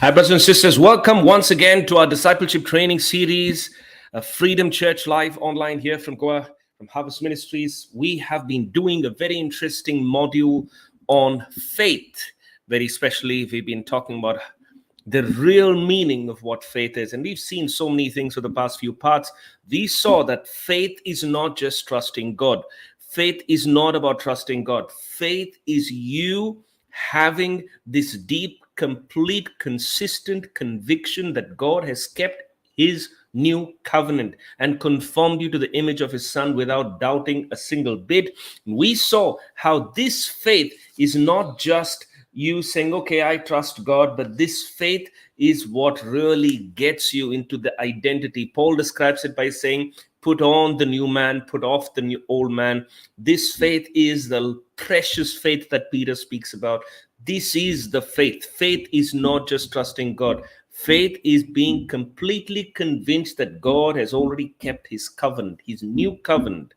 Hi, brothers and sisters. Welcome once again to our discipleship training series, Freedom Church Live online here from Goa, from Harvest Ministries. We have been doing a very interesting module on faith. Very especially, we've been talking about the real meaning of what faith is. And we've seen so many things for the past few parts. We saw that faith is not just trusting God. Faith is not about trusting God. Faith is you having this deep, complete, consistent conviction that God has kept his new covenant and conformed you to the image of his son without doubting a single bit. We saw how this faith is not just you saying, okay, I trust God, but this faith is what really gets you into the identity. Paul describes it by saying, put on the new man, put off the new old man. This faith is the precious faith that Peter speaks about. This is the faith. Faith is not just trusting God. Faith is being completely convinced that God has already kept his covenant, his new covenant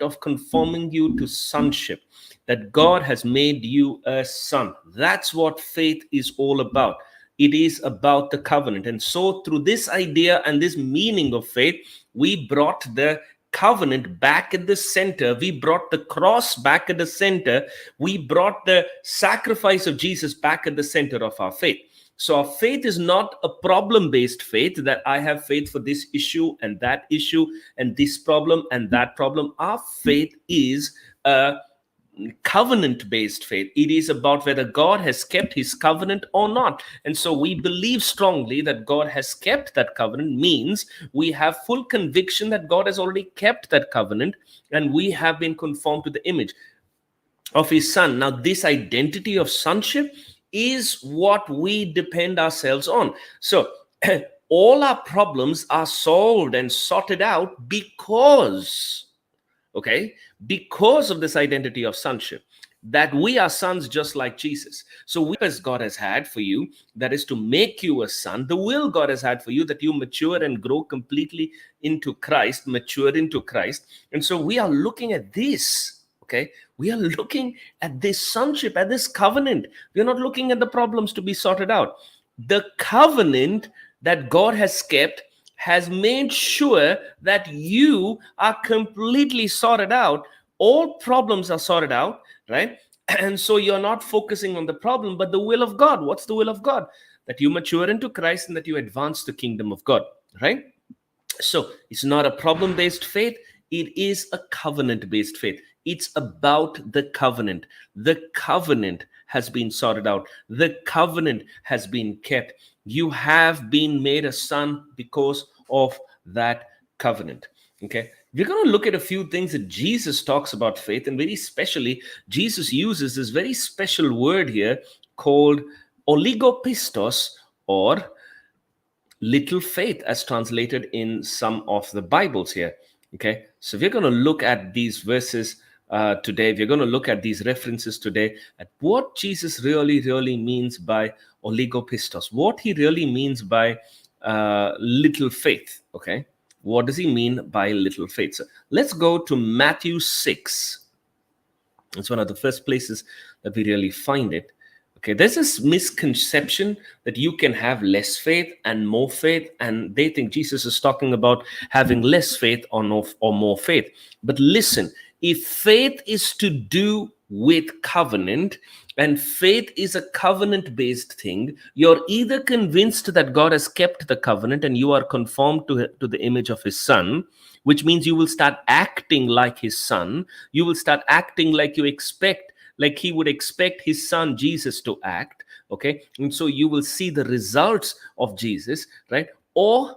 of conforming you to sonship, that God has made you a son. That's what faith is all about. It is about the covenant. And so through this idea and this meaning of faith, we brought the covenant back at the center. We brought the cross back at the center. We brought the sacrifice of Jesus back at the center of our faith. So our faith is not a problem-based faith that I have faith for this issue and that issue and this problem and that problem. Our faith is a covenant-based faith. It is about whether God has kept his covenant or not. And so we believe strongly that God has kept that covenant, means we have full conviction that God has already kept that covenant and we have been conformed to the image of his son. Now, this identity of sonship is what we depend ourselves on. So all our problems are solved and sorted out because of this identity of sonship, that we are sons just like Jesus. So as God has had for you, that is to make you a son, the will God has had for you, that you mature and grow completely into Christ, mature into Christ. And so we are looking at this. We are looking at this sonship, at this covenant. We're not looking at the problems to be sorted out. The covenant that God has kept has made sure that you are completely sorted out. All problems are sorted out, right? And so you're not focusing on the problem, but the will of God. What's the will of God? That you mature into Christ and that you advance the kingdom of God, right? So it's not a problem-based faith. It is a covenant-based faith. It's about the covenant. The covenant has been sorted out. The covenant has been kept. You have been made a son because of that covenant. Okay. We're going to look at a few things that Jesus talks about faith, and very especially, Jesus uses this very special word here called oligopistos, or little faith, as translated in some of the Bibles here. Okay, so we're going to look at these verses today. We're going to look at these references today at what Jesus really means by oligopistos, what he really means by little faith. Okay, what does he mean by little faith? So let's go to Matthew 6. It's one of the first places that we really find it. Okay, there's this misconception that you can have less faith and more faith, and they think Jesus is talking about having less faith or more faith. But listen, if faith is to do with covenant, and faith is a covenant-based thing, you're either convinced that God has kept the covenant and you are conformed to the image of his son, which means you will start acting like his son. You will start acting like he would expect his son Jesus to act. Okay, and so you will see the results of Jesus, right? Or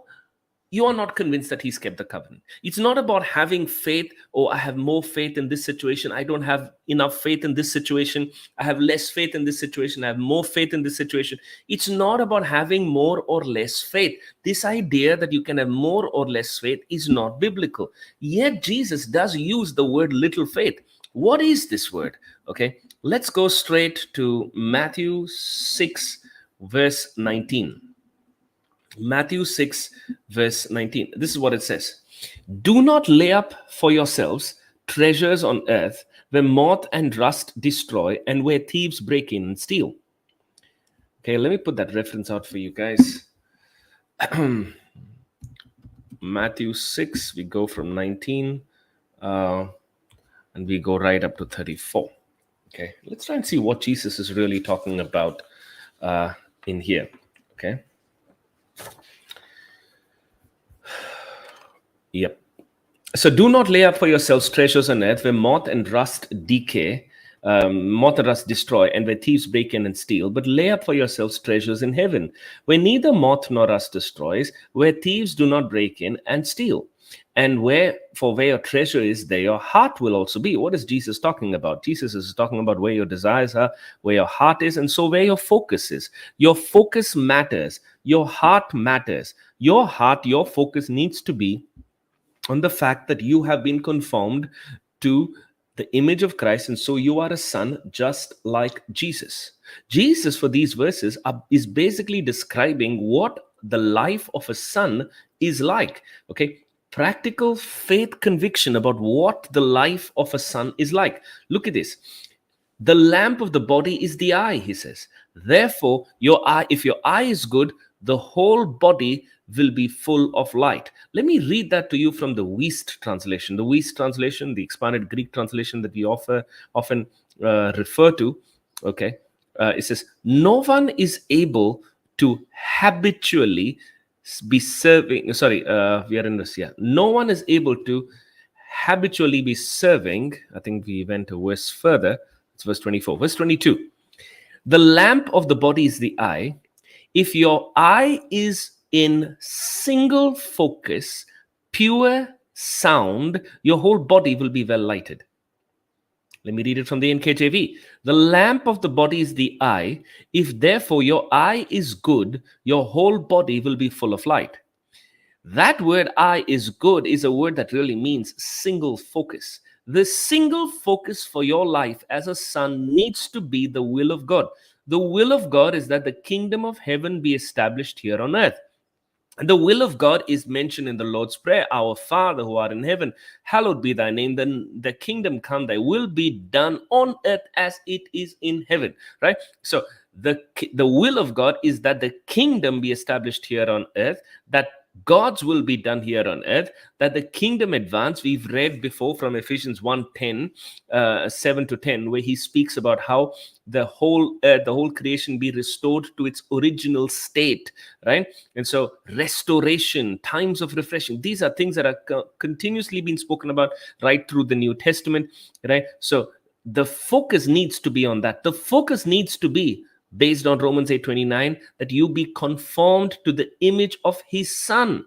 you are not convinced that he's kept the covenant. It's not about having faith. Oh, I have more faith in this situation. I don't have enough faith in this situation. I have less faith in this situation. I have more faith in this situation. It's not about having more or less faith. This idea that you can have more or less faith is not biblical. Yet Jesus does use the word little faith. What is this word? Okay, let's go straight to Matthew 6, verse 19. Matthew 6, verse 19. This is what it says. Do not lay up for yourselves treasures on earth where moth and rust destroy and where thieves break in and steal. Okay, let me put that reference out for you guys. Matthew 6, we go from 19 and we go right up to 34. Okay, let's try and see what Jesus is really talking about in here. Okay. Yep. So do not lay up for yourselves treasures on earth where moth and rust decay, moth and rust destroy, and where thieves break in and steal. But lay up for yourselves treasures in heaven, where neither moth nor rust destroys, where thieves do not break in and steal. And where your treasure is, there your heart will also be. What is Jesus talking about? Jesus is talking about where your desires are, where your heart is, and so where your focus is. Your focus matters. Your heart matters. Your heart, your focus needs to be on the fact that you have been conformed to the image of Christ, and so you are a son just like Jesus. Jesus, for these verses, is basically describing what the life of a son is like. Okay, practical faith conviction about what the life of a son is like. Look at this. The lamp of the body is the eye, he says. Therefore, your eye, if your eye is good, the whole body will be full of light. Let me read that to you from the Wuest translation. The Wuest translation, the expanded Greek translation that we often refer to. Okay, it says, "No one is able to habitually be serving." Sorry, we are in this. Yeah, no one is able to habitually be serving. I think we went a verse further. It's verse 24. Verse 22. The lamp of the body is the eye. If your eye is in single focus, pure sound, your whole body will be well lighted. Let me read it from the NKJV. The lamp of the body is the eye. If therefore your eye is good, your whole body will be full of light. That word eye is good is a word that really means single focus. The single focus for your life as a son needs to be the will of God. The will of God is that the kingdom of heaven be established here on earth. And the will of God is mentioned in the Lord's Prayer. Our Father who art in heaven, hallowed be thy name. Then the kingdom come, thy will be done on earth as it is in heaven. Right? So the will of God is that the kingdom be established here on earth, that God's will be done here on earth, that the kingdom advance. We've read before from Ephesians 1:10, 7 to 10, where he speaks about how the whole earth, the whole creation be restored to its original state, right? And so restoration, times of refreshing, these are things that are continuously being spoken about right through the New Testament, right? So the focus needs to be on that. The focus needs to be based on Romans 8:29, that you be conformed to the image of his son.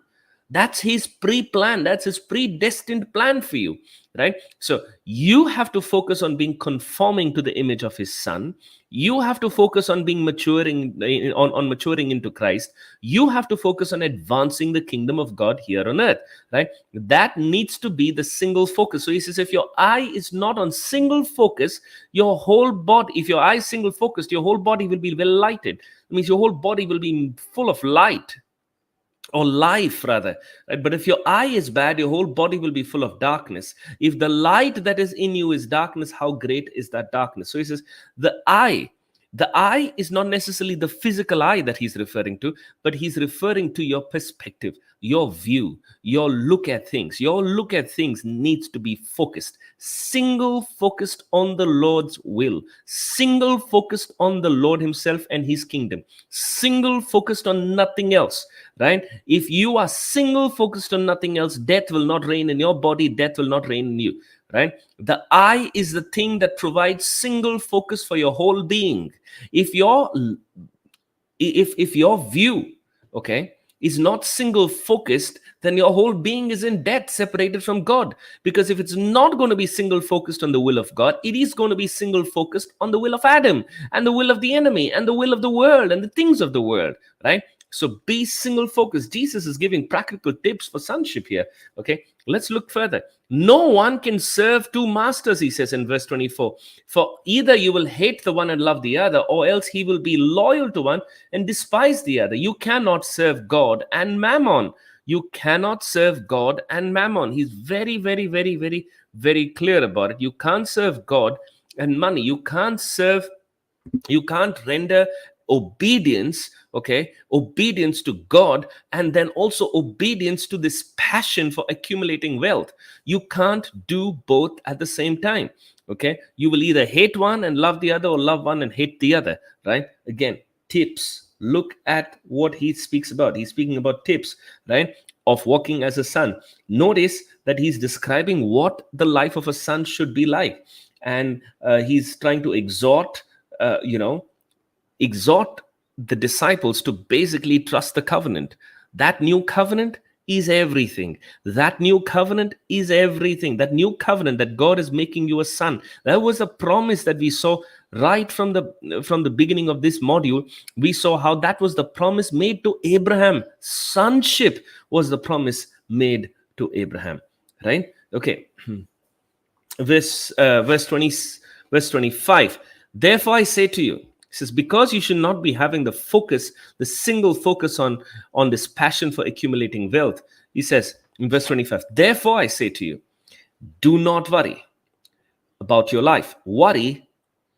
That's his pre-plan. That's his predestined plan for you, right? So you have to focus on being conforming to the image of his son. You have to focus on being maturing, on maturing into Christ. You have to focus on advancing the kingdom of God here on earth, right? That needs to be the single focus. So he says, if your eye is not on single focus, your whole body, if your eye is single focused, your whole body will be well lighted. It means your whole body will be full of light, or life rather, right? But if your eye is bad, your whole body will be full of darkness. If the light that is in you is darkness, how great is that darkness? So he says the eye is not necessarily the physical eye that he's referring to, but he's referring to your perspective, your view, your look at things. Your look at things needs to be focused, single focused on the Lord's will, single focused on the Lord himself and his kingdom, single focused on nothing else, right? If you are single focused on nothing else, death will not reign in your body, death will not reign in you, right? The eye is the thing that provides single focus for your whole being. If your view, okay, is not single focused, then your whole being is in death, separated from God. Because if it's not going to be single focused on the will of God, it is going to be single focused on the will of Adam and the will of the enemy and the will of the world and the things of the world, right? So be single focused. Jesus is giving practical tips for sonship here. Okay, let's look further. No one can serve two masters, he says in verse 24. For either you will hate the one and love the other, or else he will be loyal to one and despise the other. You cannot serve God and mammon. You cannot serve God and mammon. He's very, very, very, very, very clear about it. You can't serve God and money. You can't render obedience, okay, obedience to God, and then also obedience to this passion for accumulating wealth. You can't do both at the same time. Okay, you will either hate one and love the other, or love one and hate the other, right? Again, tips. Look at what he speaks about. He's speaking about tips, right, of walking as a son. Notice that he's describing what the life of a son should be like, and he's trying to exhort the disciples to basically trust the covenant. That new covenant is everything. That new covenant is everything. That new covenant that God is making you a son. That was a promise that we saw right from the beginning of this module. We saw how that was the promise made to Abraham. Sonship was the promise made to Abraham. Right? Okay. Verse 20, verse 25. Therefore I say to you, he says, because you should not be having the single focus on this passion for accumulating wealth. He says in verse 25, therefore I say to you, do not worry about your life. Worry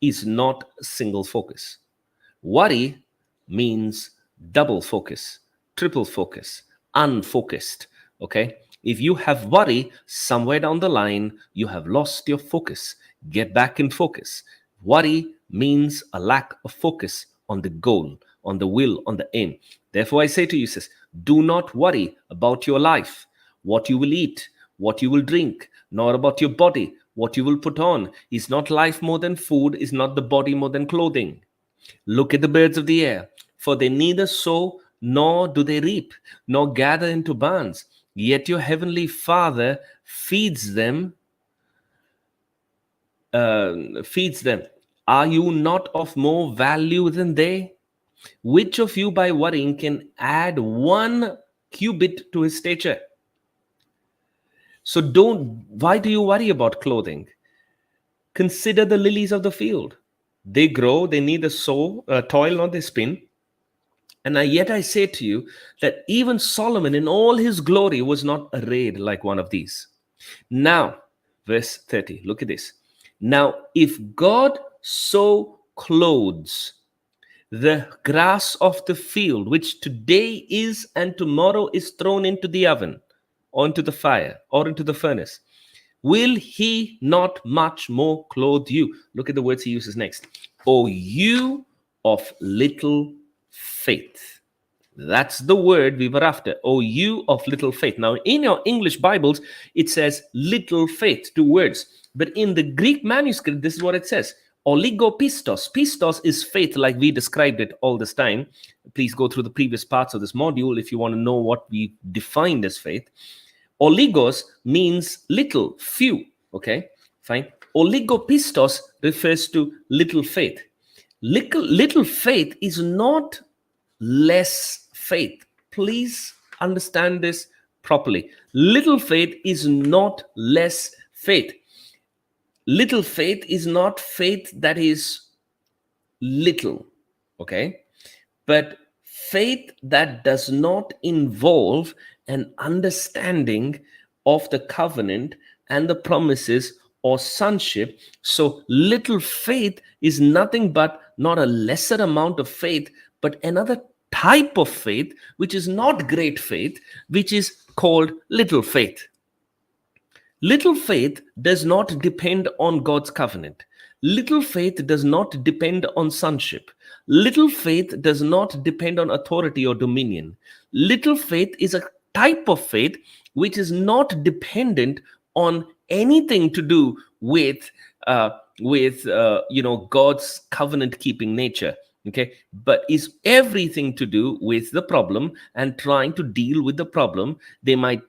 is not single focus. Worry means double focus, triple focus, unfocused. Okay? If you have worry, somewhere down the line, you have lost your focus. Get back in focus. Worry means a lack of focus on the goal, on the will, on the aim. Therefore, I say to you, says, do not worry about your life, what you will eat, what you will drink, nor about your body, what you will put on. Is not life more than food? Is not the body more than clothing? Look at the birds of the air, for they neither sow nor do they reap, nor gather into barns. Yet your heavenly Father feeds them. Are you not of more value than they? Which of you by worrying can add 1 cubit to his stature? So why do you worry about clothing? Consider the lilies of the field. They grow, they neither toil nor they spin. And yet I say to you that even Solomon in all his glory was not arrayed like one of these. Now, verse 30, look at this. Now, if God so clothes the grass of the field, which today is and tomorrow is thrown into the oven, or into the fire, or into the furnace, will he not much more clothe you? Look at the words he uses next. O you of little faith. That's the word we were after. O you of little faith. Now, in your English Bibles, it says little faith, 2 words. But in the Greek manuscript, this is what it says. Oligopistos. Pistos is faith, like we described it all this time. Please go through the previous parts of this module if you want to know what we defined as faith. Oligos means little, few. Okay, fine. Oligopistos refers to little faith. Little faith is not less faith. Please understand this properly. Little faith is not less faith. Little faith is not faith that is little, okay? But faith that does not involve an understanding of the covenant and the promises or sonship. So little faith is nothing but not a lesser amount of faith, but another type of faith, which is not great faith, which is called little faith. Little faith does not depend on God's covenant. Little faith does not depend on sonship. Little faith does not depend on authority or dominion. Little faith is a type of faith which is not dependent on anything to do with God's covenant keeping nature. Okay, but is everything to do with the problem and trying to deal with the problem. They might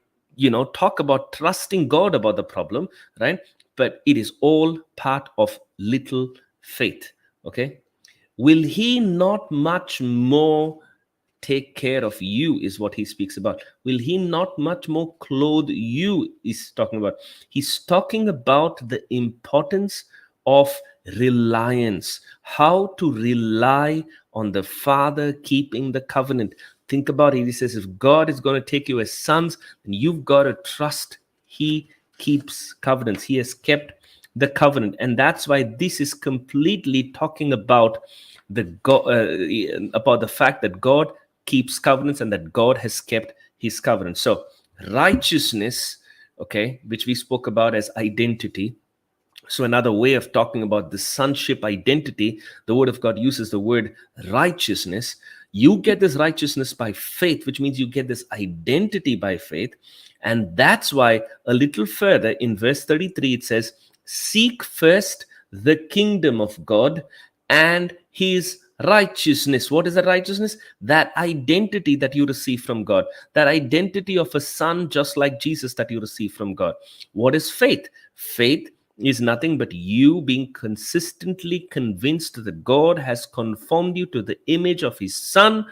talk about trusting God about the problem, right? But it is all part of little faith. Okay, will he not much more take care of you, is what he speaks about. Will he not much more clothe you, is talking about. He's talking about the importance of reliance, how to rely on the Father keeping the covenant. Think about it. He says, if God is going to take you as sons, then you've got to trust he keeps covenants. He has kept the covenant. And that's why this is completely talking about about the fact that God keeps covenants and that God has kept his covenant. So righteousness, okay, which we spoke about as identity. So another way of talking about the sonship identity, the word of God uses the word righteousness. You get this righteousness by faith, which means you get this identity by faith. And that's why a little further in verse 33, it says, seek first the kingdom of God and his righteousness. What is the righteousness? That identity that you receive from God, that identity of a son just like Jesus that you receive from God. What is faith? Faith is nothing but you being consistently convinced that God has conformed you to the image of his son,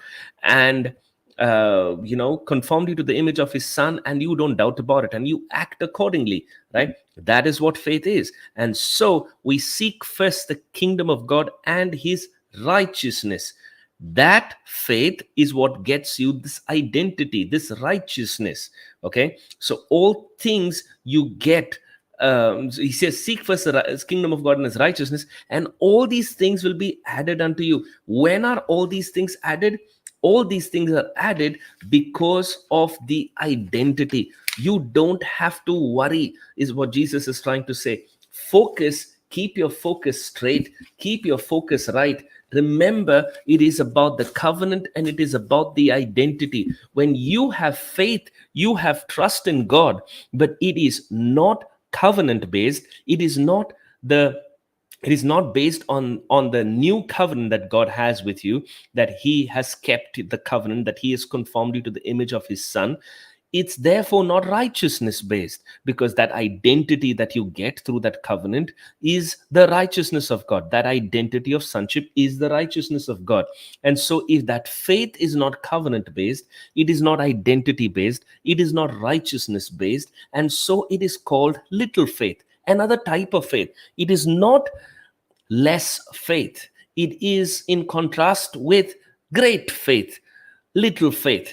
and conformed you to the image of his son, and you don't doubt about it and you act accordingly, right? That is what faith is. And so we seek first the kingdom of God and his righteousness. That faith is what gets you this identity, this righteousness. Okay, so all things you get, he says, seek first the kingdom of God and his righteousness, and all these things will be added unto you. When are all these things added? All these things are added because of the identity. You don't have to worry, is what Jesus is trying to say. Focus, keep your focus straight, keep your focus right. Remember, it is about the covenant and it is about the identity. When you have faith, you have trust in God, but it is not covenant based. It is not based on the new covenant that God has with you, that he has kept the covenant, that he has conformed you to the image of his son. It's therefore not righteousness based, because that identity that you get through that covenant is the righteousness of God. That identity of sonship is the righteousness of God. And so if that faith is not covenant based, it is not identity based, it is not righteousness based, and so it is called little faith, another type of faith. It is not less faith. It is in contrast with great faith, little faith,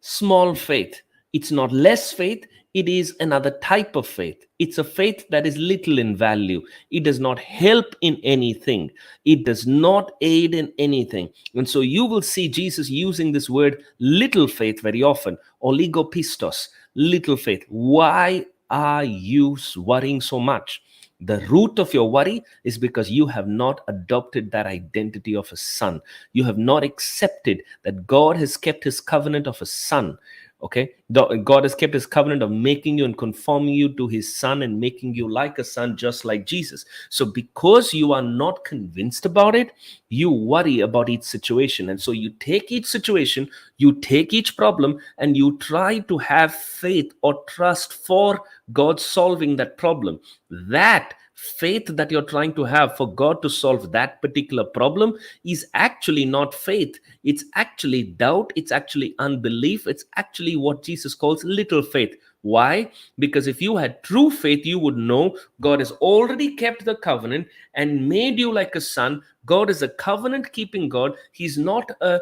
small faith. It's not less faith. It is another type of faith. It's a faith that is little in value. It does not help in anything. It does not aid in anything. And so you will see Jesus using this word little faith very often. Oligopistos, little faith. Why are you worrying so much? The root of your worry is because you have not adopted that identity of a son. You have not accepted that God has kept his covenant of a son. Okay, God has kept his covenant of making you and conforming you to his son and making you like a son, just like Jesus. So because you are not convinced about it, you worry about each situation. And so you take each situation, you take each problem, and you try to have faith or trust for God solving that problem. That faith that you're trying to have for God to solve that particular problem is actually not faith. It's actually doubt. It's actually unbelief. It's actually what Jesus calls little faith. Why? Because if you had true faith, you would know God has already kept the covenant and made you like a son. God is a covenant keeping God. He's not a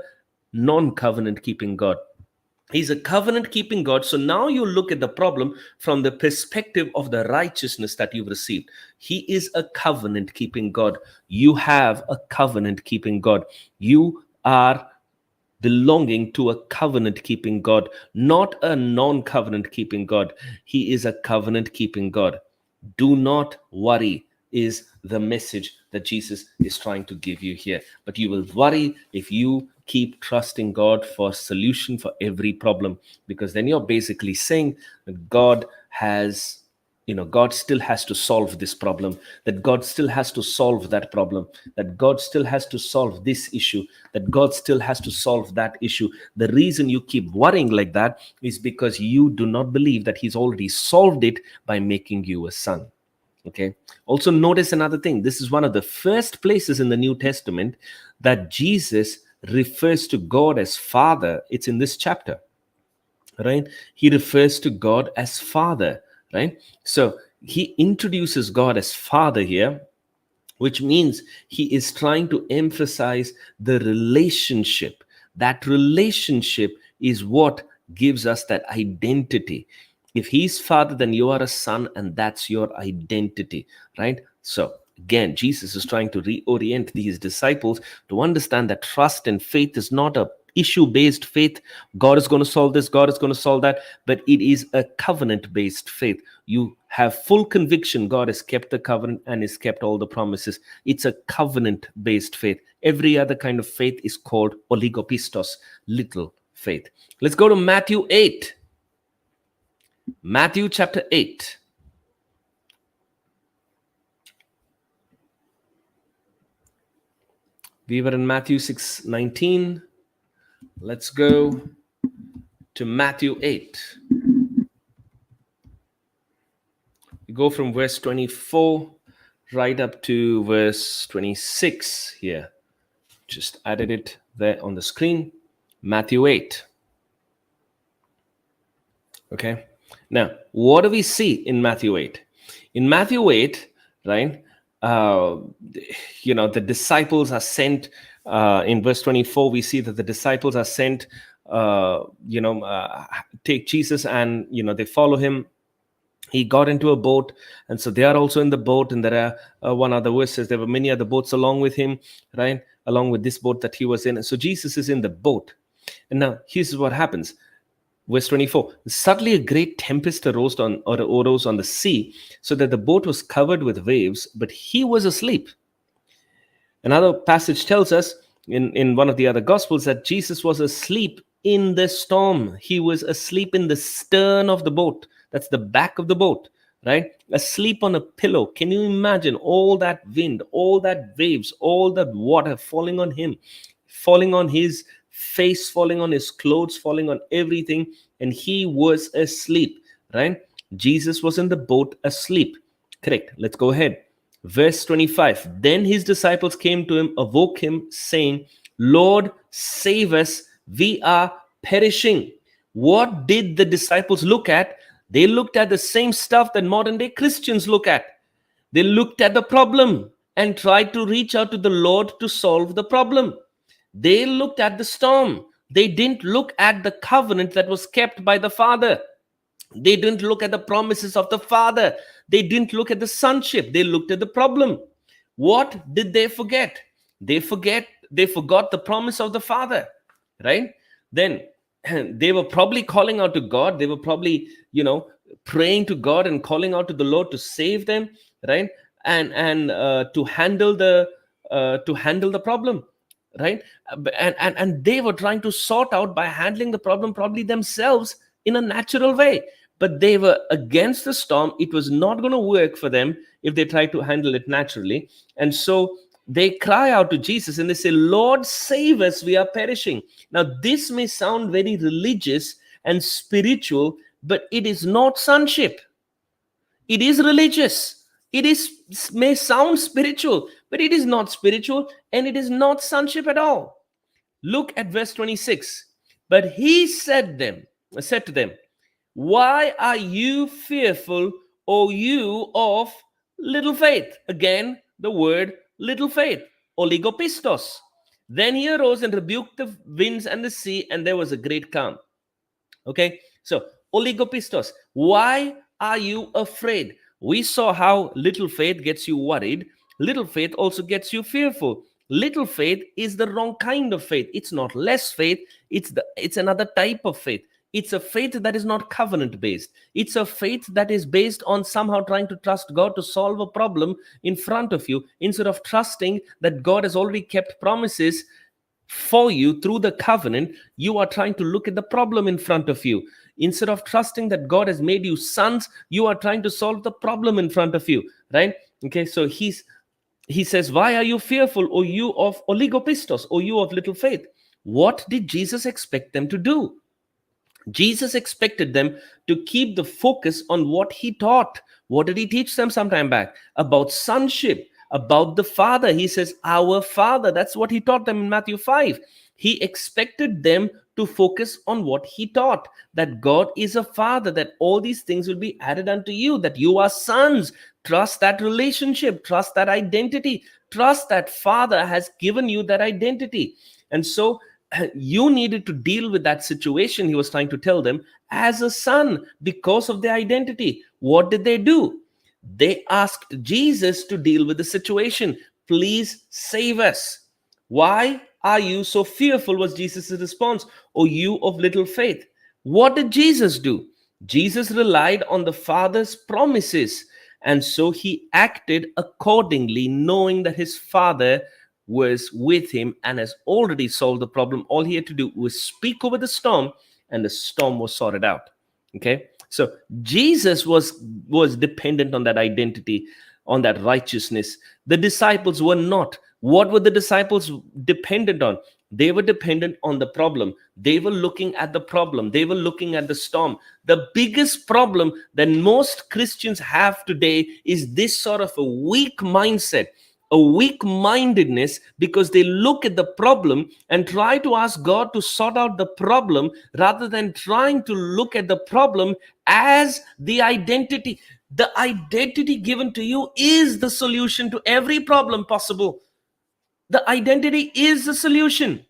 non-covenant keeping God. He's a covenant keeping God. So now you look at the problem from the perspective of the righteousness that you've received. He is a covenant keeping God. You have a covenant keeping God. You are belonging to a covenant keeping God, not a non-covenant keeping God. He is a covenant keeping God. Do not worry is the message that Jesus is trying to give you here. But you will worry if you keep trusting God for solution for every problem, because then you're basically saying that God still has to solve this problem, that God still has to solve that problem, that God still has to solve this issue, that God still has to solve that issue. The reason you keep worrying like that is because you do not believe that he's already solved it by making you a son. Okay. Also notice another thing. This is one of the first places in the New Testament that Jesus refers to God as Father. It's in this chapter, right? He refers to God as Father, right? So he introduces God as Father here, which means he is trying to emphasize the relationship. That relationship is what gives us that identity. If he's father, then you are a son, and that's your identity, right? So again, Jesus is trying to reorient these disciples to understand that trust and faith is not a issue based faith. God is going to solve this, God is going to solve that, but it is a covenant based faith. You have full conviction God has kept the covenant and has kept all the promises. It's a covenant based faith. Every other kind of faith is called oligopistos, little faith. Let's go to Matthew 8. Matthew chapter 8. We were in Matthew 6:19. Let's go to Matthew 8. We go from verse 24 right up to verse 26 here. Just added it there on the screen. Matthew 8. Okay. Now, what do we see in Matthew 8? In Matthew 8, right, the disciples are sent. In verse 24, we see that the disciples are sent, take Jesus, and, they follow him. He got into a boat, and so they are also in the boat. And there are one other verse says there were many other boats along with him, right, along with this boat that he was in. So Jesus is in the boat. And now here's what happens. Verse 24, suddenly a great tempest arose on the sea, so that the boat was covered with waves, but he was asleep. Another passage tells us in one of the other gospels that Jesus was asleep in the storm. He was asleep in the stern of the boat. That's the back of the boat, right? Asleep on a pillow. Can you imagine all that wind, all that waves, all that water falling on him, falling on his face, falling on his clothes, falling on everything, and he was asleep, right? Jesus was in the boat asleep. Correct. Let's go ahead. Verse 25. Then his disciples came to him, awoke him, saying, Lord, save us, we are perishing. What did the disciples look at? They looked at the same stuff that modern day Christians look at. They looked at the problem and tried to reach out to the Lord to solve the problem. They looked at the storm. They didn't look at the covenant that was kept by the Father. They didn't look at the promises of the Father. They didn't look at the sonship. They looked at the problem. What did they forget? They forgot the promise of the Father, right? Then they were probably calling out to God. They were probably, praying to God and calling out to the Lord to save them, right? And to handle the problem. Right. And they were trying to sort out by handling the problem probably themselves in a natural way. But they were against the storm. It was not going to work for them if they tried to handle it naturally. And so they cry out to Jesus and they say, Lord, save us, we are perishing. Now, this may sound very religious and spiritual, but it is not sonship. It is religious. May sound spiritual, but it is not spiritual, and it is not sonship at all. Look at verse 26. But he said to them, why are you fearful, O you of little faith? Again, the word little faith, oligopistos. Then he arose and rebuked the winds and the sea, and there was a great calm. Okay, so oligopistos. Why are you afraid? We saw how little faith gets you worried. Little faith also gets you fearful. Little faith is the wrong kind of faith. It's not less faith. It's another type of faith. It's a faith that is not covenant based. It's a faith that is based on somehow trying to trust God to solve a problem in front of you, instead of trusting that God has already kept promises for you through the covenant. You are trying to look at the problem in front of you. Instead of trusting that God has made you sons, you are trying to solve the problem in front of you, right? Okay, so he says, why are you fearful, O you of oligopistos, O you of little faith? What did Jesus expect them to do? Jesus expected them to keep the focus on what he taught. What did he teach them some time back? About sonship, about the Father. He says, our Father. That's what he taught them in Matthew 5. He expected them to focus on what he taught, that God is a Father, that all these things will be added unto you, that you are sons. Trust that relationship, trust that identity, trust that Father has given you that identity. And so you needed to deal with that situation, he was trying to tell them, as a son because of their identity. What did they do? They asked Jesus to deal with the situation. Please save us. Why are you so fearful? Was Jesus' response. O you of little faith. What did Jesus do? Jesus relied on the Father's promises, and so he acted accordingly, knowing that his Father was with him and has already solved the problem. All he had to do was speak over the storm, and the storm was sorted out. Okay, so Jesus was dependent on that identity, on that righteousness. The disciples were not. What were the disciples dependent on? They were dependent on the problem. They were looking at the problem. They were looking at the storm. The biggest problem that most Christians have today is this sort of a weak mindset, a weak mindedness, because they look at the problem and try to ask God to sort out the problem rather than trying to look at the problem as the identity. The identity given to you is the solution to every problem possible. The identity is the solution.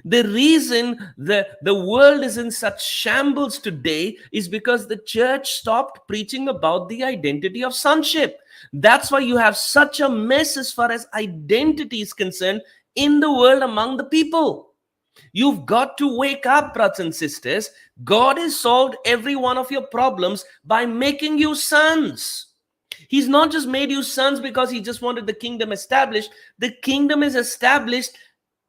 The reason the world is in such shambles today is because the church stopped preaching about the identity of sonship. That's why you have such a mess as far as identity is concerned in the world among the people. You've got to wake up, brothers and sisters. God has solved every one of your problems by making you sons. He's not just made you sons because he just wanted the kingdom established. The kingdom is established.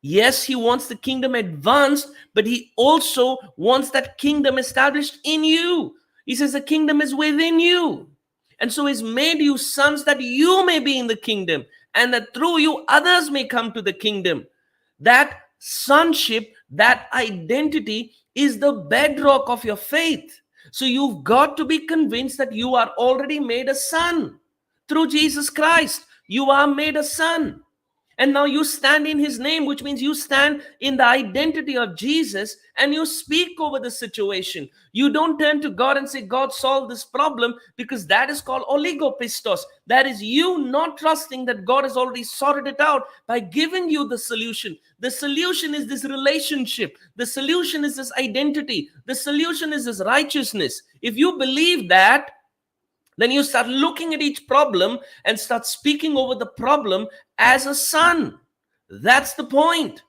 Yes, he wants the kingdom advanced, but he also wants that kingdom established in you. He says the kingdom is within you. And so he's made you sons that you may be in the kingdom, and that through you others may come to the kingdom. That sonship, that identity is the bedrock of your faith. So you've got to be convinced that you are already made a son. Through Jesus Christ, you are made a son. And now you stand in his name, which means you stand in the identity of Jesus and you speak over the situation. You don't turn to God and say, God, solve this problem, because that is called oligopistos. That is you not trusting that God has already sorted it out by giving you the solution. The solution is this relationship. The solution is this identity. The solution is this righteousness. If you believe that, then you start looking at each problem and start speaking over the problem as a son. That's the point.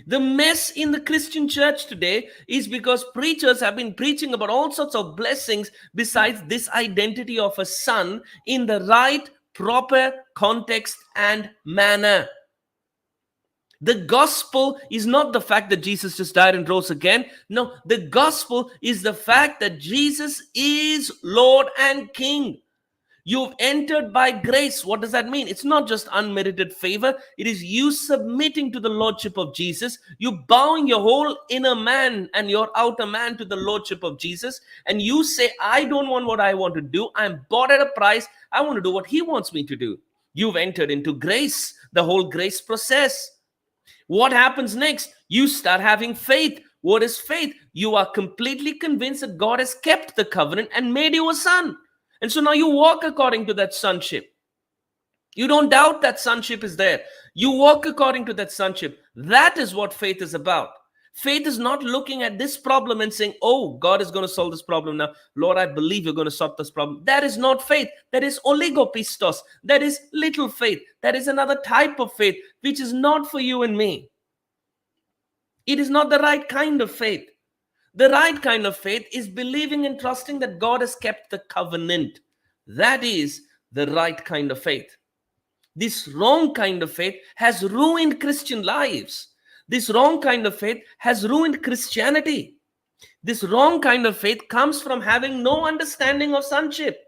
The mess in the Christian church today is because preachers have been preaching about all sorts of blessings besides this identity of a son in the right, proper context and manner. The gospel is not the fact that Jesus just died and rose again. No, the gospel is the fact that Jesus is Lord and King. You've entered by grace. What does that mean? It's not just unmerited favor. It is you submitting to the lordship of Jesus. You bowing your whole inner man and your outer man to the lordship of Jesus. And you say, I don't want what I want to do. I'm bought at a price. I want to do what he wants me to do. You've entered into grace, the whole grace process. What happens next? You start having faith. What is faith? You are completely convinced that God has kept the covenant and made you a son. And so now you walk according to that sonship. You don't doubt that sonship is there. You walk according to that sonship. That is what faith is about. Faith is not looking at this problem and saying, oh, God is going to solve this problem now. Lord, I believe you're going to solve this problem. That is not faith. That is oligopistos. That is little faith. That is another type of faith, which is not for you and me. It is not the right kind of faith. The right kind of faith is believing and trusting that God has kept the covenant. That is the right kind of faith. This wrong kind of faith has ruined Christian lives. This wrong kind of faith has ruined Christianity. This wrong kind of faith comes from having no understanding of sonship.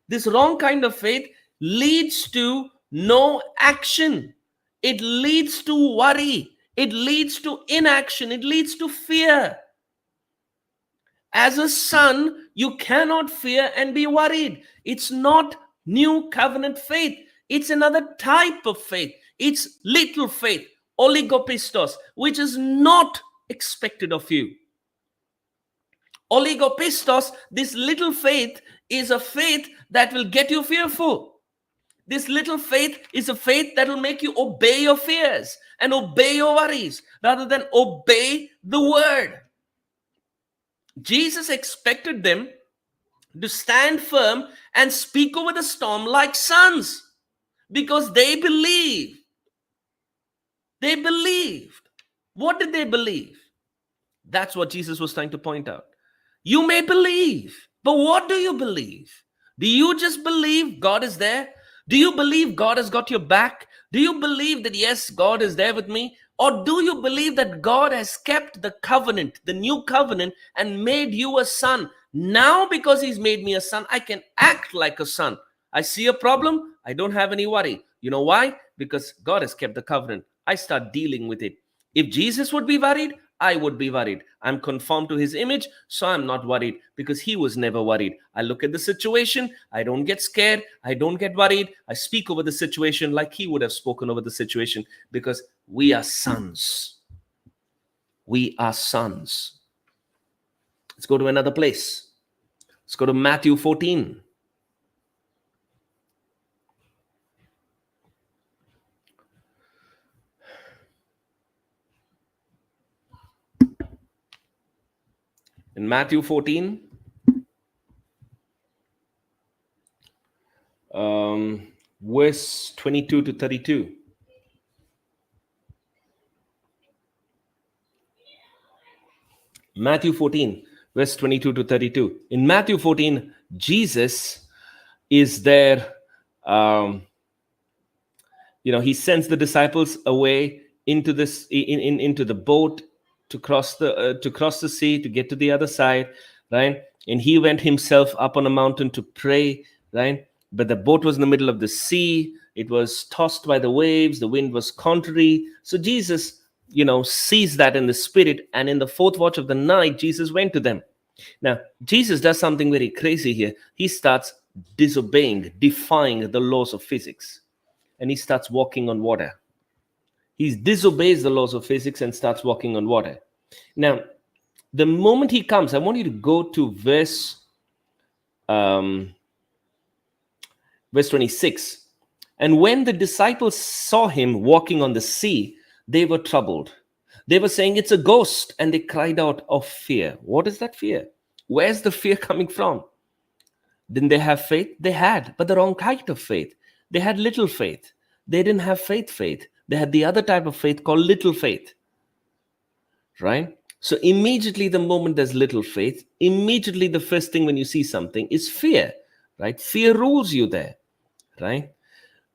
This wrong kind of faith leads to no action. It leads to worry. It leads to inaction. It leads to fear. As a son, you cannot fear and be worried. It's not new covenant faith. It's another type of faith. It's little faith, oligopistos, which is not expected of you. Oligopistos, this little faith, is a faith that will get you fearful. This little faith is a faith that will make you obey your fears. and obey your worries rather than obey the word. Jesus expected them to stand firm and speak over the storm like sons because they believed. They believed. What did they believe? That's what Jesus was trying to point out. You may believe, but what do you believe? Do you just believe God is there? Do you believe God has got your back? Do you believe that, yes, God is there with me? Or do you believe that God has kept the covenant, the new covenant, and made you a son? Now, because he's made me a son, I can act like a son. I see a problem, I don't have any worry. You know why? Because God has kept the covenant. I start dealing with it. If Jesus would be worried, I would be worried. I'm conformed to his image, so I'm not worried because he was never worried. I look at the situation, I don't get scared, I don't get worried. I speak over the situation like he would have spoken over the situation because we are sons. We are sons. Let's go to another place. Let's go to Matthew 14. In Matthew 14, verse 22 to 32. Matthew 14, verse 22 to 32. In Matthew 14, Jesus is there. He sends the disciples away into this into the boat to cross the sea to get to the other side, right? And he went himself up on a mountain to pray, right? But the boat was in the middle of the sea. It was tossed by the waves. The wind was contrary. So Jesus, sees that in the spirit. And in the fourth watch of the night, Jesus went to them. Now, Jesus does something very crazy here. He starts disobeying, defying the laws of physics. And he starts walking on water. He disobeys the laws of physics and starts walking on water. Now, the moment he comes, I want you to go to verse 26. And when the disciples saw him walking on the sea, they were troubled. They were saying, it's a ghost. And they cried out of fear. What is that fear? Where's the fear coming from? Didn't they have faith? They had, but the wrong kind of faith. They had little faith. They didn't have faith. They had the other type of faith called little faith. Right? So immediately the moment there's little faith, immediately the first thing when you see something is fear. Right? Fear rules you there. Right?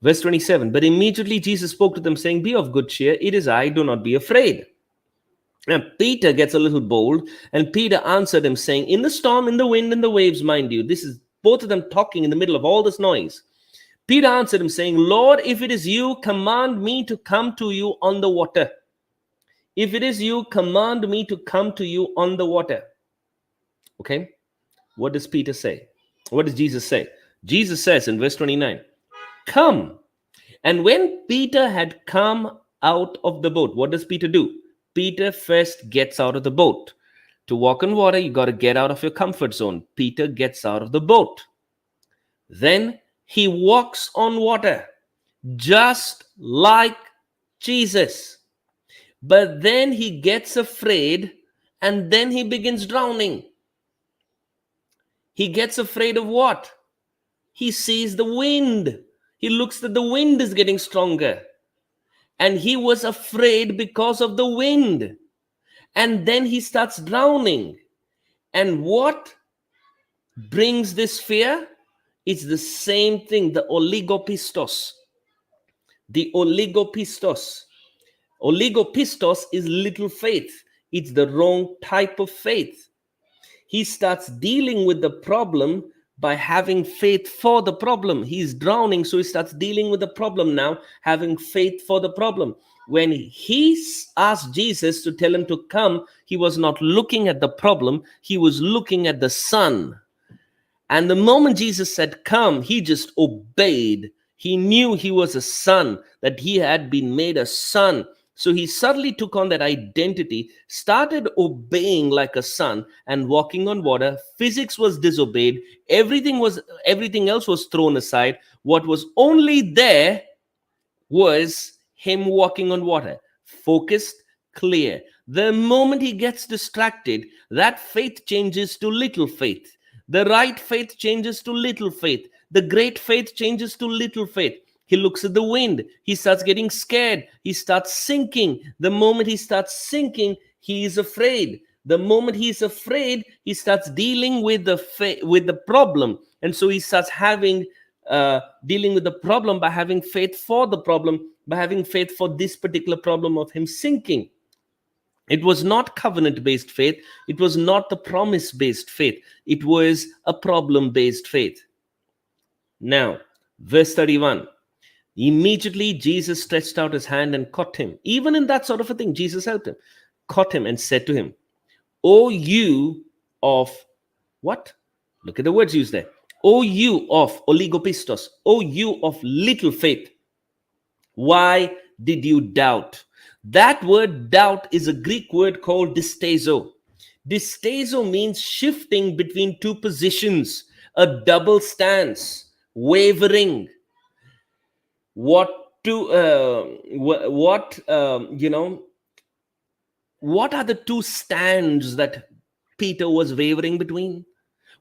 Verse 27. But immediately Jesus spoke to them saying, be of good cheer. It is I, do not be afraid. And Peter gets a little bold, and Peter answered him saying, in the storm, in the wind, in the waves, mind you, this is both of them talking in the middle of all this noise. Peter answered him saying, Lord, if it is you, command me to come to you on the water. If it is you, command me to come to you on the water. Okay. What does Peter say? What does Jesus say? Jesus says in verse 29, come. And when Peter had come out of the boat, what does Peter do? Peter first gets out of the boat. To walk on water, you got to get out of your comfort zone. Peter gets out of the boat. Then he walks on water, just like Jesus. But then he gets afraid, and then he begins drowning. He gets afraid of what? He sees the wind. He looks that the wind is getting stronger. And he was afraid because of the wind. And then he starts drowning. And what brings this fear? It's the same thing, the oligopistos. The oligopistos. Oligopistos is little faith. It's the wrong type of faith. He starts dealing with the problem by having faith for the problem. He's drowning, so he starts dealing with the problem now, having faith for the problem. When he asked Jesus to tell him to come, he was not looking at the problem. He was looking at the Son. And the moment Jesus said, come, he just obeyed. He knew he was a son, that he had been made a son. So he suddenly took on that identity, started obeying like a son and walking on water. Physics was disobeyed. Everything else was thrown aside. What was only there was him walking on water. focused, clear. The moment he gets distracted, that faith changes to little faith. The right faith changes to little faith. The great faith changes to little faith. He looks at the wind. He starts getting scared. He starts sinking. The moment he starts sinking, he is afraid. The moment he is afraid, he starts dealing with the problem, and so he starts dealing with the problem by having faith for the problem, by having faith for this particular problem of him sinking. It was not covenant-based faith. It was not the promise-based faith. It was a problem-based faith. Now, verse 31. Immediately, Jesus stretched out his hand and caught him. Even in that sort of a thing, Jesus helped him. Caught him and said to him, "O you of" what? Look at the words used there. "O you of oligopistos, O you of little faith, why did you doubt?" That word doubt is a Greek word called distazo. Distazo means shifting between two positions, a double stance, wavering. What are the two stands that Peter was wavering between?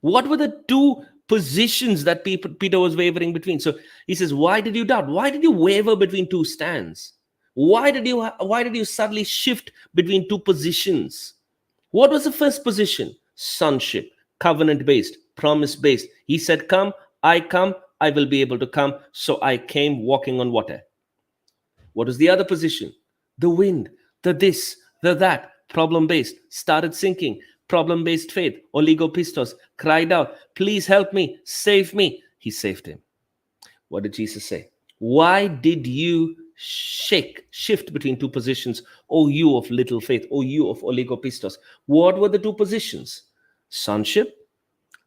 What were the two positions that Peter was wavering between? So he says, why did you doubt? Why did you waver between two stands? Why did you suddenly shift between two positions? What was the first position? Sonship, covenant-based, promise-based. He said, come, I will be able to come. So I came walking on water. What was the other position? The wind, the this, the that, problem-based, started sinking, problem-based faith, oligopistos, cried out, please help me, save me. He saved him. What did Jesus say? Why did you shift between two positions, O you of little faith, O you of oligopistos? What were the two positions? Sonship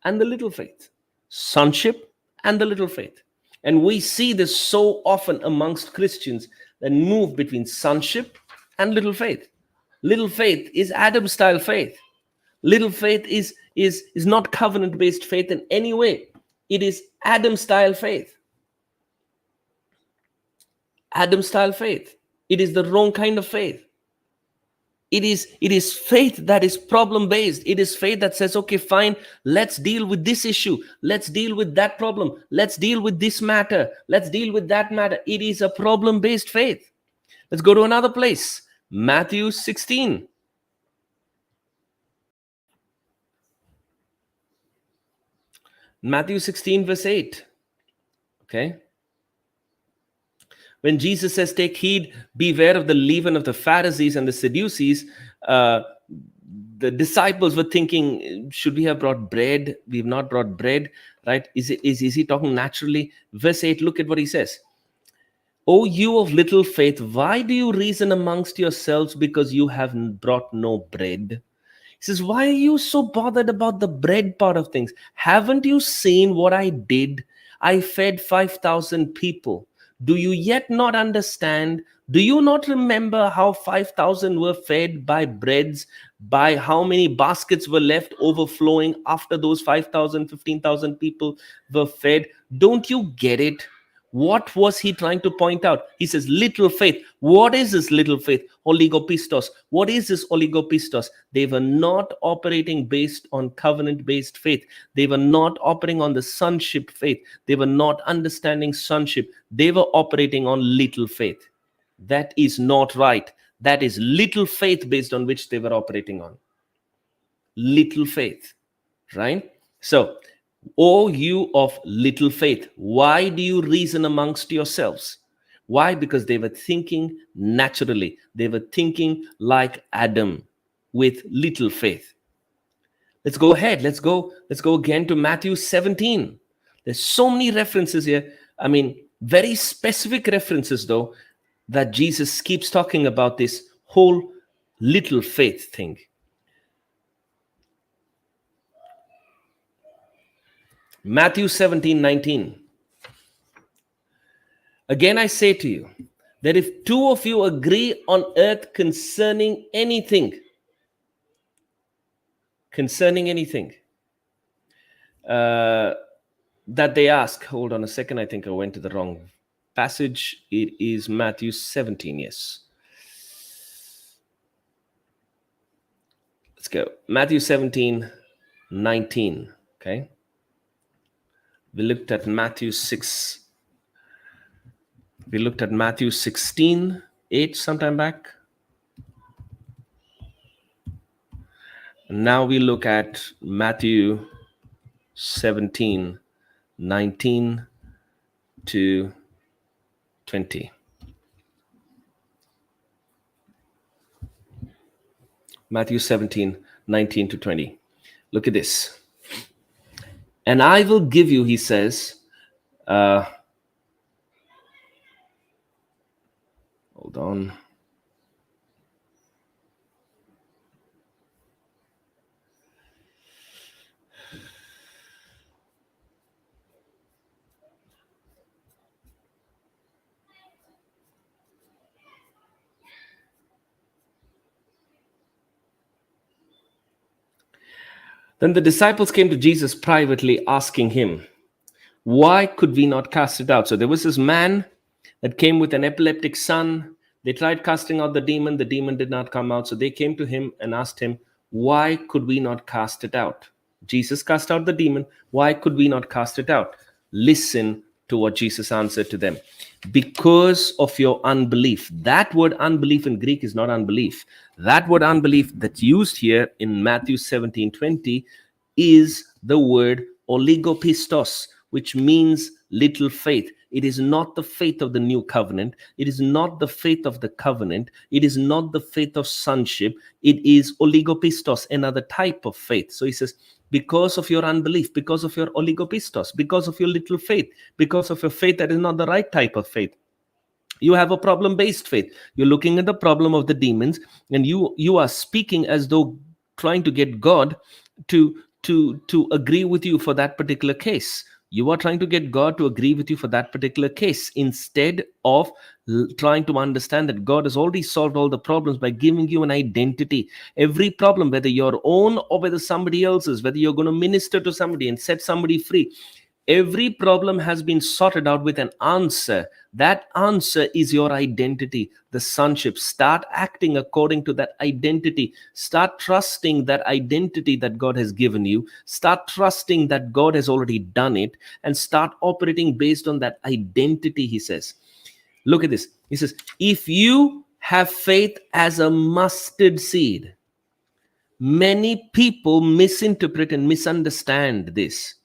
and the little faith. Sonship and the little faith. And we see this so often amongst Christians that move between sonship and little faith. Little faith is Adam style faith. Little faith is not covenant-based faith in any way. It is Adam style faith. Adam style faith. It is the wrong kind of faith. It is faith that is problem-based. It is faith that says, okay, fine, let's deal with this issue. Let's deal with that problem. Let's deal with this matter. Let's deal with that matter. It is a problem-based faith. Let's go to another place. Matthew 16. Matthew 16, verse 8. Okay. When Jesus says, take heed, beware of the leaven of the Pharisees and the Sadducees, the disciples were thinking, should we have brought bread? We've not brought bread, right? Is he talking naturally? Verse 8, look at what he says. O you of little faith, why do you reason amongst yourselves because you have brought no bread? He says, why are you so bothered about the bread part of things? Haven't you seen what I did? I fed 5,000 people. Do you yet not understand? Do you not remember how 5,000 were fed by breads, by how many baskets were left overflowing after those 5,000, 15,000 people were fed? Don't you get it? What was he trying to point out? He says, little faith. What is this little faith? Oligopistos. What is this oligopistos? They were not operating based on covenant-based faith. They were not operating on the sonship faith. They were not understanding sonship. They were operating on little faith. That is not right. That is little faith based on which they were operating on. Little faith, right? So, O you of little faith, why do you reason amongst yourselves? Why? Because they were thinking naturally. They were thinking like Adam with little faith. Let's go ahead. Let's go again to Matthew 17. There's so many references here. I mean, very specific references though, that Jesus keeps talking about this whole little faith thing. Matthew 17:19. Again, I say to you that if two of you agree on earth concerning anything, that they ask, hold on a second, I think I went to the wrong passage. It is Matthew 17, yes. Let's go. Matthew 17:19. Okay. We looked at Matthew 6. We looked at Matthew 16:8 sometime back. Now we look at Matthew 17:19 to 20. Matthew 17:19 to 20. Look at this. And I will give you, he says, hold on. Then the disciples came to Jesus privately, asking him, why could we not cast it out? So there was this man that came with an epileptic son. They tried casting out the demon. The demon did not come out. So they came to him and asked him, why could we not cast it out? Jesus cast out the demon. Why could we not cast it out? Listen to what Jesus answered to them. Because of your unbelief. That word unbelief in Greek is not unbelief. That word unbelief that's used here in Matthew 17:20 is the word oligopistos, which means little faith. It is not the faith of the new covenant. It is not the faith of the covenant. It is not the faith of sonship. It is oligopistos, another type of faith. So he says, because of your unbelief, because of your oligopistos, because of your little faith, because of your faith that is not the right type of faith. You have a problem-based faith. You're looking at the problem of the demons, and you are speaking as though trying to get God to agree with you for that particular case. You are trying to get God to agree with you for that particular case instead of trying to understand that God has already solved all the problems by giving you an identity. Every problem, whether your own or whether somebody else's, whether you're going to minister to somebody and set somebody free, every problem has been sorted out with an answer. That answer is your identity, the sonship. Start acting according to that identity. Start trusting that identity that God has given you. Start trusting that God has already done it, and start operating based on that identity, he says. Look at this. He says, if you have faith as a mustard seed. Many people misinterpret and misunderstand this.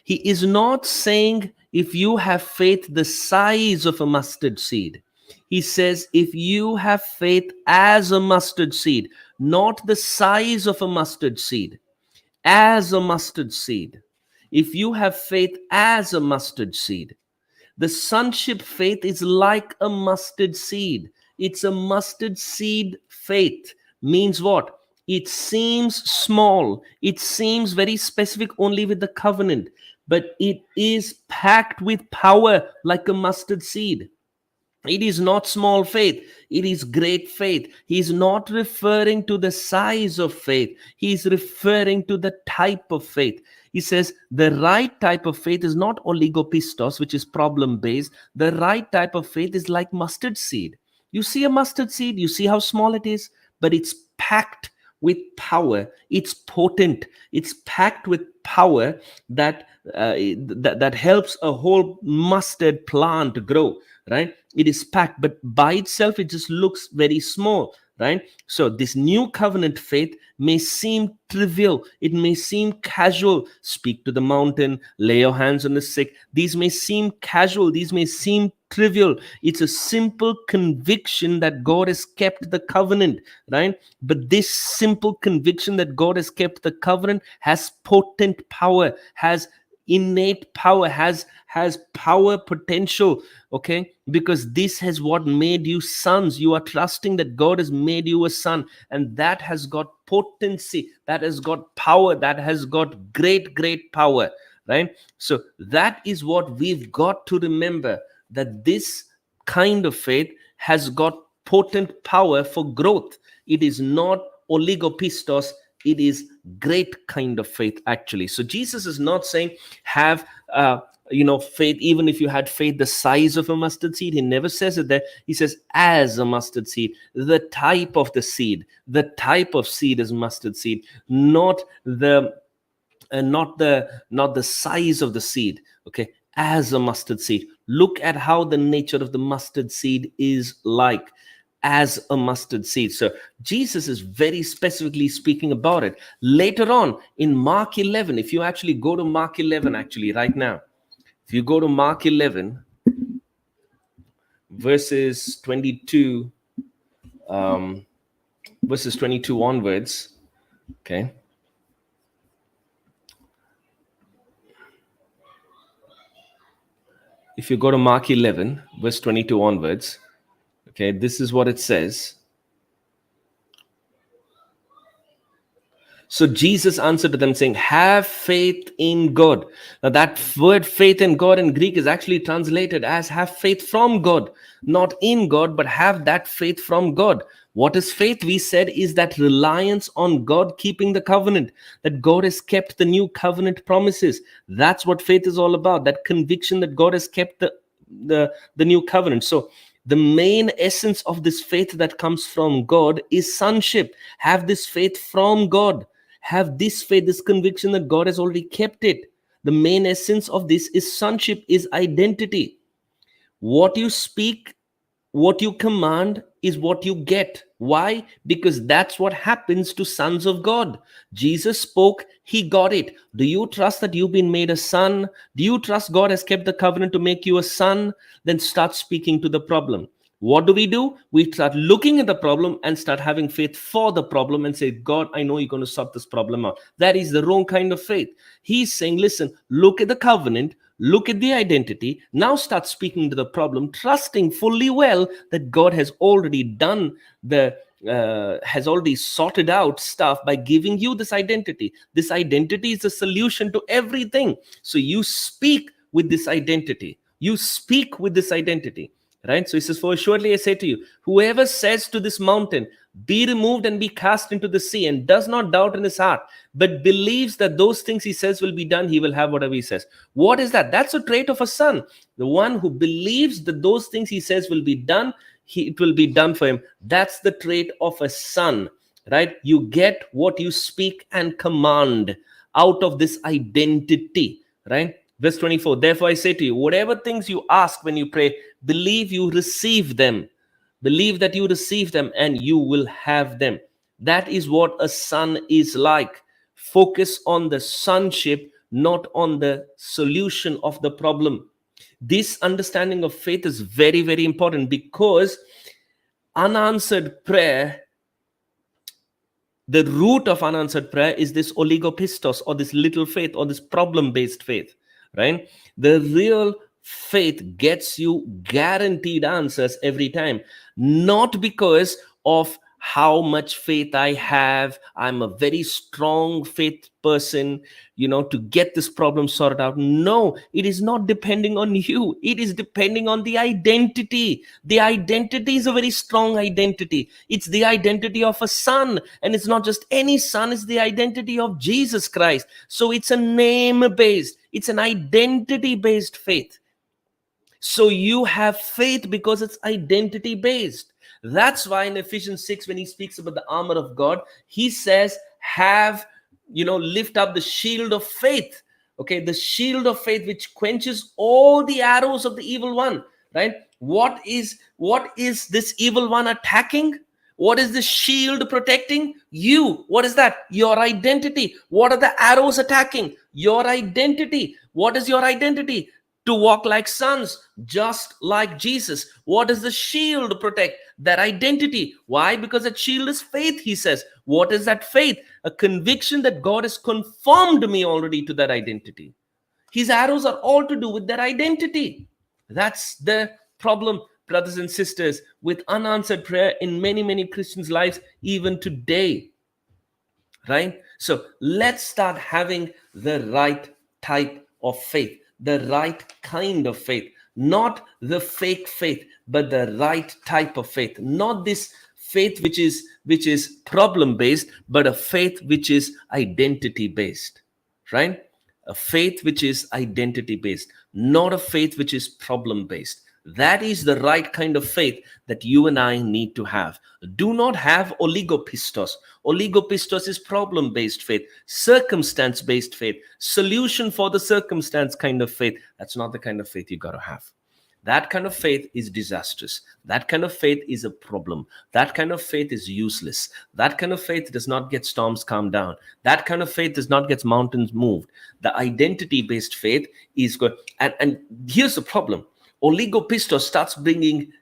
He is not saying if you have faith the size of a mustard seed. He says if you have faith as a mustard seed, not the size of a mustard seed, as a mustard seed. If you have faith as a mustard seed, the sonship faith is like a mustard seed. It's a mustard seed faith. Means what? It seems small. It seems very specific only with the covenant, but it is packed with power like a mustard seed. It is not small faith. It is great faith. He is not referring to the size of faith. He is referring to the type of faith. He says the right type of faith is not oligopistos, which is problem-based. The right type of faith is like mustard seed. You see a mustard seed, you see how small it is, but it's packed with power. It's potent. It's packed with power that helps a whole mustard plant to grow, right? It is packed, but by itself it just looks very small, right? So this new covenant faith may seem trivial. It may seem casual. Speak to the mountain, lay your hands on the sick. These may seem casual. These may seem trivial. It's a simple conviction that God has kept the covenant, right? But this simple conviction that God has kept the covenant has potent power, has innate power, has power potential, okay? Because this has what made you sons. You are trusting that God has made you a son, and that has got potency, that has got power, that has got great power, right? So that is what we've got to remember, that this kind of faith has got potent power for growth. It is not oligopistos. It is great kind of faith, actually. So Jesus is not saying have faith, even if you had faith the size of a mustard seed. He never says it there. He says as a mustard seed. The type of the seed, the type of seed is mustard seed, not the not the size of the seed. Okay, as a mustard seed. Look at how the nature of the mustard seed is like, as a mustard seed. So Jesus is very specifically speaking about it. Later on in Mark 11, if you actually go to Mark 11, actually right now, if you go to Mark 11, verses 22, verses 22 onwards, okay. If you go to Mark 11, verse 22 onwards, okay, this is what it says. So Jesus answered to them saying, have faith in God. Now that word faith in God in Greek is actually translated as have faith from God, not in God, but have that faith from God. What is faith? We said is that reliance on God keeping the covenant, that God has kept the new covenant promises. That's what faith is all about, that conviction that God has kept the new covenant. So the main essence of this faith that comes from God is sonship. Have this faith from God. Have this faith, this conviction that God has already kept it. The main essence of this is sonship, is identity. What you speak, what you command is what you get. Why? Because that's what happens to sons of God. Jesus spoke, he got it. Do you trust that you've been made a son? Do you trust God has kept the covenant to make you a son? Then start speaking to the problem. What do? We start looking at the problem and start having faith for the problem and say, God, I know you're going to sort this problem out. That is the wrong kind of faith. He's saying, listen, look at the covenant, look at the identity. Now start speaking to the problem, trusting fully well that God has already done has already sorted out stuff by giving you this identity. This identity is a solution to everything. So you speak with this identity. You speak with this identity. Right? So he says, for assuredly I say to you, whoever says to this mountain, be removed and be cast into the sea, and does not doubt in his heart, but believes that those things he says will be done, he will have whatever he says. What is that? That's a trait of a son. The one who believes that those things he says will be done, it will be done for him. That's the trait of a son, right? You get what you speak and command out of this identity, right? Verse 24, therefore I say to you, whatever things you ask when you pray, believe you receive them. Believe that you receive them and you will have them. That is what a son is like. Focus on the sonship, not on the solution of the problem. This understanding of faith is very, very important, because unanswered prayer, the root of unanswered prayer is this oligopistos, or this little faith, or this problem-based faith, right? The real faith gets you guaranteed answers every time, not because of how much faith I have. I'm a very strong faith person, to get this problem sorted out. No, it is not depending on you. It is depending on the identity. The identity is a very strong identity. It's the identity of a son, and it's not just any son, it's the identity of Jesus Christ. So it's a name-based, it's an identity-based faith. So you have faith because it's identity based. That's why in Ephesians 6, when he speaks about the armor of God, he says, lift up the shield of faith. Okay, the shield of faith, which quenches all the arrows of the evil one, right? What is this evil one attacking? What is the shield protecting? You. What is that? Your identity. What are the arrows attacking? Your identity. What is your identity? To walk like sons, just like Jesus. What does the shield protect? That identity. Why? Because that shield is faith, he says. What is that faith? A conviction that God has conformed me already to that identity. His arrows are all to do with that identity. That's the problem, brothers and sisters, with unanswered prayer in many, many Christians' lives, even today. Right? So let's start having the right type of faith. The right kind of faith, not the fake faith, but the right type of faith. Not this faith which is problem based, but a faith which is identity based, right? a faith which is identity based, not a faith which is problem based. That is the right kind of faith that you and I need to have. Do not have oligopistos. Oligopistos is problem based faith, circumstance based faith, solution for the circumstance kind of faith. That's not the kind of faith you got to have. That kind of faith is disastrous. That kind of faith is a problem. That kind of faith is useless. That kind of faith does not get storms calmed down. That kind of faith does not get mountains moved. The identity-based faith is good. And here's the problem. Oligopistos starts bringing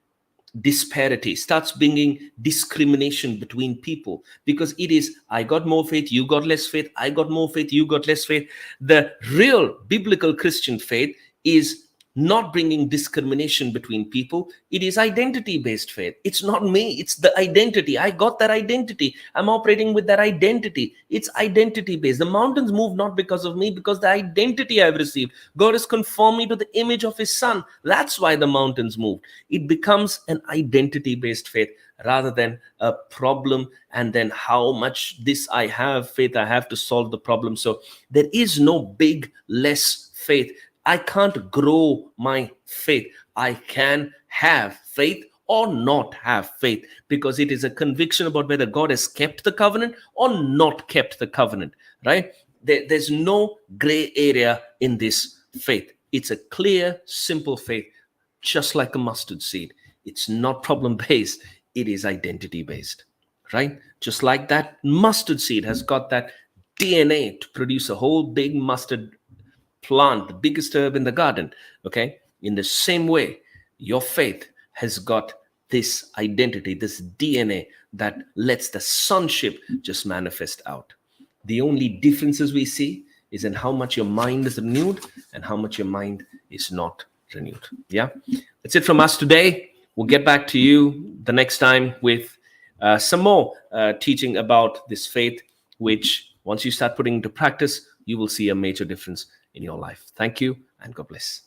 disparity, starts bringing discrimination between people, because it is, I got more faith, you got less faith, I got more faith, you got less faith. The real biblical Christian faith is not bringing discrimination between people. It is identity-based faith. It's not me, it's the identity. I got that identity. I'm operating with that identity. It's identity-based. The mountains move not because of me, because the identity I've received. God has conformed me to the image of his son. That's why the mountains move. It becomes an identity-based faith rather than a problem, and then how much this I have faith, I have to solve the problem. So there is no big, less faith. I can't grow my faith. I can have faith or not have faith, because it is a conviction about whether God has kept the covenant or not kept the covenant, right? There's no gray area in this faith. It's a clear, simple faith, just like a mustard seed. It's not problem-based. It is identity-based, right? Just like that mustard seed has got that DNA to produce a whole big mustard plant, the biggest herb in the garden. Okay, in the same way, your faith has got this identity, this DNA that lets the sonship just manifest out. The only differences we see is in how much your mind is renewed and how much your mind is not renewed. Yeah, that's it from us today. We'll get back to you the next time with some more teaching about this faith, which once you start putting into practice, you will see a major difference in your life. Thank you, and God bless.